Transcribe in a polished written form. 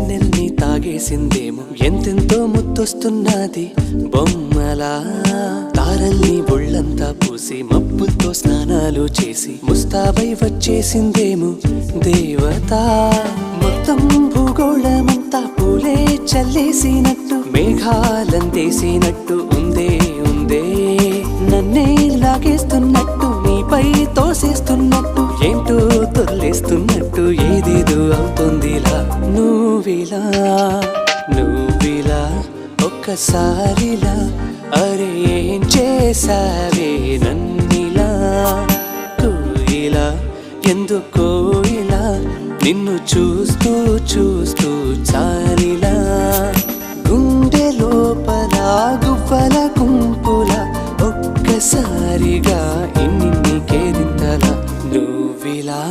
వెన్నెల్ని తాగేసిందేమో ఎంతెంతో ముద్దొస్తున్నది బొమ్మలా తారల్ని ఒళ్ళంతా పూసి మబ్బులతో స్నానాలు చేసి ముస్తాబై వచ్చేసిందేమో దేవత మొత్తం భూగోళమంతా పూలే చల్లేసినట్టు మేఘాలందేసినట్టు ఉందే ఉందే నన్నే లాగేస్తున్నట్టు నీపై తోసేస్తున్నట్టు ఏంటో తొల్లేస్తున్నట్టు ఏదేదో అవుతుందిలా నువ్విలా ఒక్కసారిలా అరే ఏం చేసావే నన్నిలా కోయిలా ఎందుకో ఇలా నిన్ను చూస్తూ చూస్తూ చాలిలా గుండె లోపల గువ్వల గుంపుల ఒక్కసారిగా ఇన్ని కేరింతలా నువ్విలా